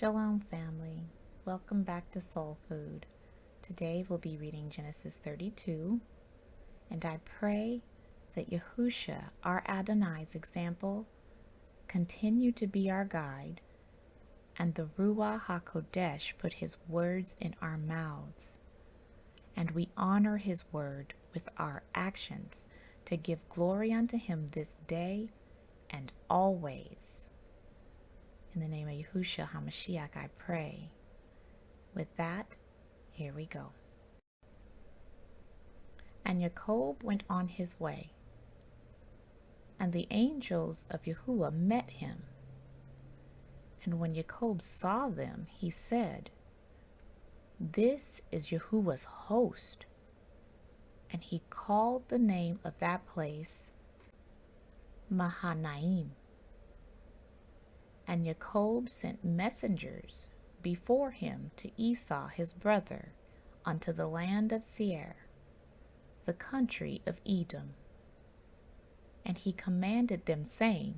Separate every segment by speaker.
Speaker 1: Shalom, family. Welcome back to Soul Food. Today we'll be reading Genesis 32, and I pray that Yahusha, our Adonai's example, continue to be our guide, and the Ruach HaKodesh put his words in our mouths, and we honor his word with our actions to give glory unto him this day and always. In the name of Yahushua HaMashiach, I pray. With that, here we go. And Jacob went on his way, and the angels of Yahuwah met him. And when Jacob saw them, he said, "This is Yahuwah's host." And he called the name of that place Mahanaim. And Jacob sent messengers before him to Esau his brother unto the land of Seir, the country of Edom. And he commanded them, saying,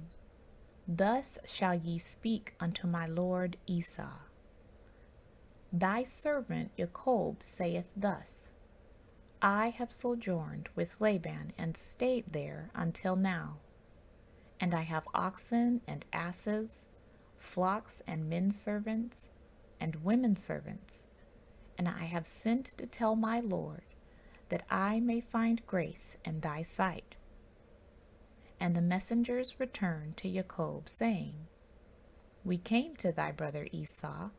Speaker 1: Thus shall ye speak unto my lord Esau. Thy servant Jacob saith thus, I have sojourned with Laban and stayed there until now, and I have oxen and asses, flocks and men servants, and women servants, and I have sent to tell my Lord, that I may find grace in thy sight. And the messengers returned to Jacob, saying, We came to thy brother Esau,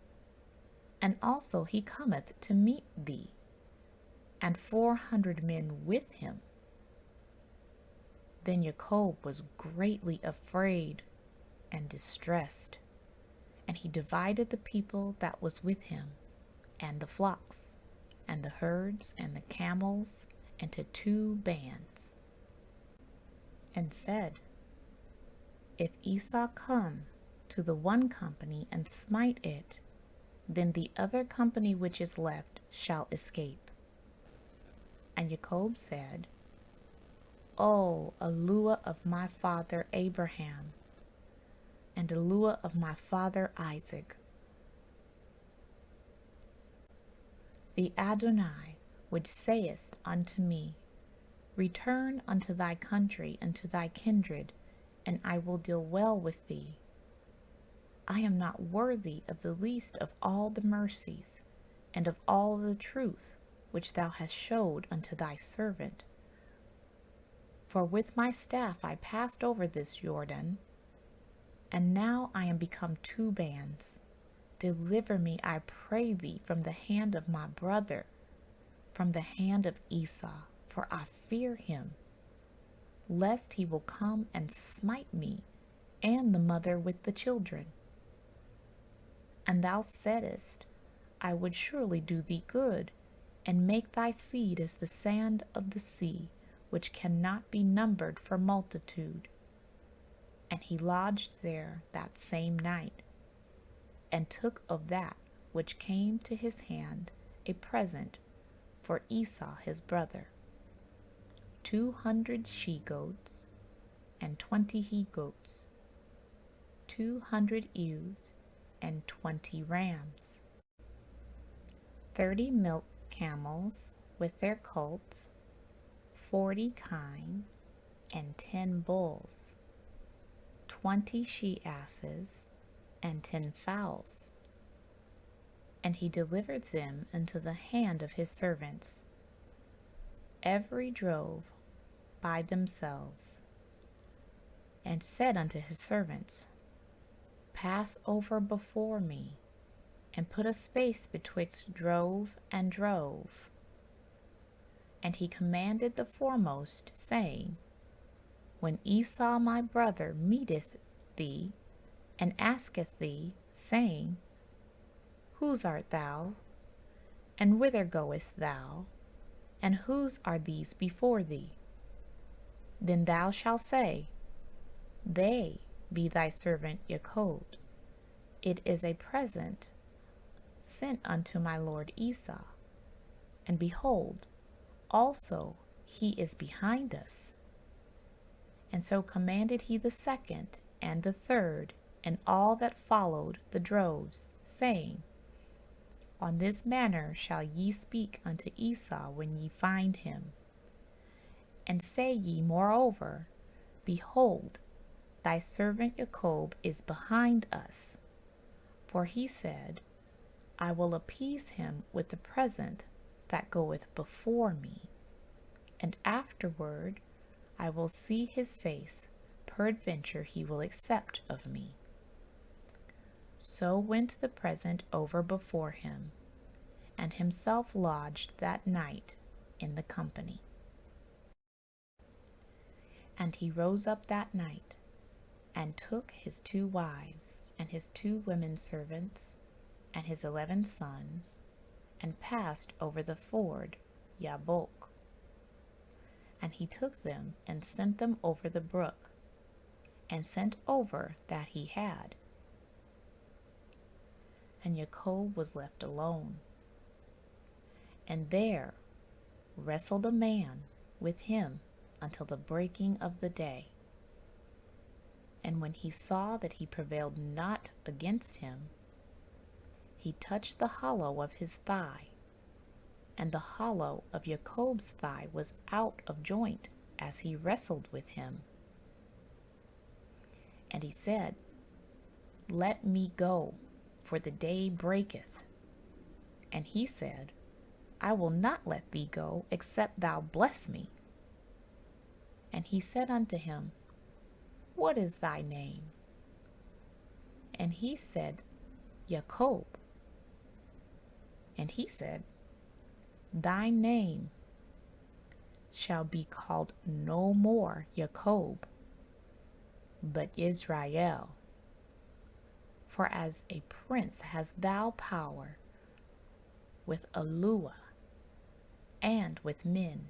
Speaker 1: and also he cometh to meet thee, and 400 men with him. Then Jacob was greatly afraid and distressed, and he divided the people that was with him, and the flocks, and the herds, and the camels, into 2 bands, and said, If Esau come to the one company and smite it, then the other company which is left shall escape. And Jacob said, O Eluah of my father Abraham, and Eluah of my father Isaac, the Adonai which sayest unto me, Return unto thy country and to thy kindred, and I will deal well with thee. I am not worthy of the least of all the mercies, and of all the truth which thou hast showed unto thy servant. For with my staff I passed over this Jordan, and now I am become 2 bands. Deliver me, I pray thee, from the hand of my brother, from the hand of Esau, for I fear him, lest he will come and smite me, and the mother with the children. And thou saidst, I would surely do thee good, and make thy seed as the sand of the sea, which cannot be numbered for multitude. And he lodged there that same night, and took of that which came to his hand a present for Esau his brother, 200 she-goats, and 20 he-goats, 200 ewes, and 20 rams, 30 milk camels with their colts, 40 kine, and 10 bulls, 20 she-asses, and 10 fowls. And he delivered them into the hand of his servants, every drove by themselves, and said unto his servants, Pass over before me, and put a space betwixt drove and drove. And he commanded the foremost, saying, When Esau my brother meeteth thee, and asketh thee, saying, Whose art thou? And whither goest thou? And whose are these before thee? Then thou shalt say, They be thy servant Jacob's. It is a present sent unto my lord Esau. And behold, also he is behind us. And so commanded he the second and the third, and all that followed the droves, saying, On this manner shall ye speak unto Esau when ye find him. And say ye moreover, Behold, thy servant Jacob is behind us. For he said, I will appease him with the present that goeth before me, and afterward I will see his face, peradventure he will accept of me. So went the present over before him, and himself lodged that night in the company. And he rose up that night, and took his 2 wives, and his 2 women servants, and his 11 sons, and passed over the ford Jabbok. And he took them, and sent them over the brook, and sent over that he had. And Jacob was left alone. And there wrestled a man with him until the breaking of the day. And when he saw that he prevailed not against him, he touched the hollow of his thigh, and the hollow of Jacob's thigh was out of joint as he wrestled with him. And he said, Let me go, for the day breaketh. And he said, I will not let thee go, except thou bless me. And he said unto him, What is thy name? And he said, Jacob. And he said, Thy name shall be called no more Jacob, but Israel. For as a prince hast thou power with Aluah and with men,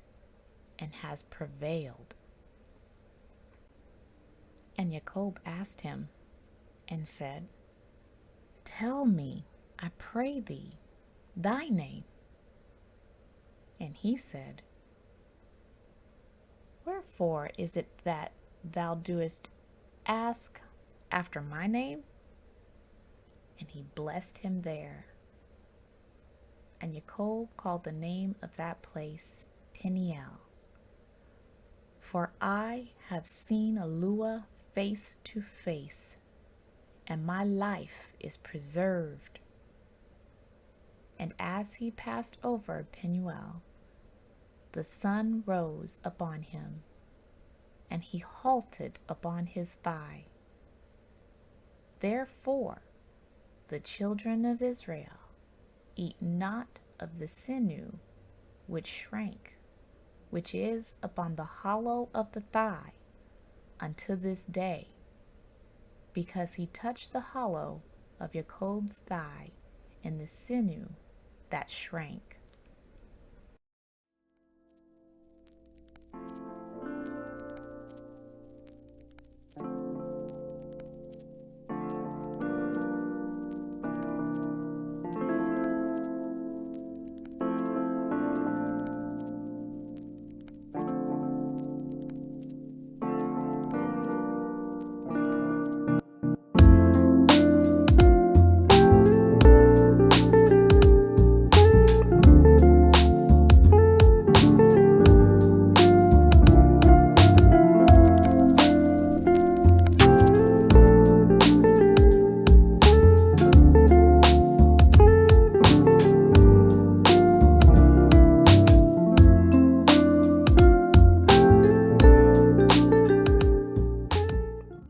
Speaker 1: and has prevailed. And Jacob asked him, and said, Tell me, I pray thee, thy name. And he said, Wherefore is it that thou doest ask after my name? And he blessed him there. And Jacob called the name of that place Peniel. For I have seen Aluah face to face, and my life is preserved. And as he passed over Penuel, the sun rose upon him, and he halted upon his thigh. Therefore the children of Israel eat not of the sinew which shrank, which is upon the hollow of the thigh, unto this day, because he touched the hollow of Jacob's thigh in the sinew that shrank.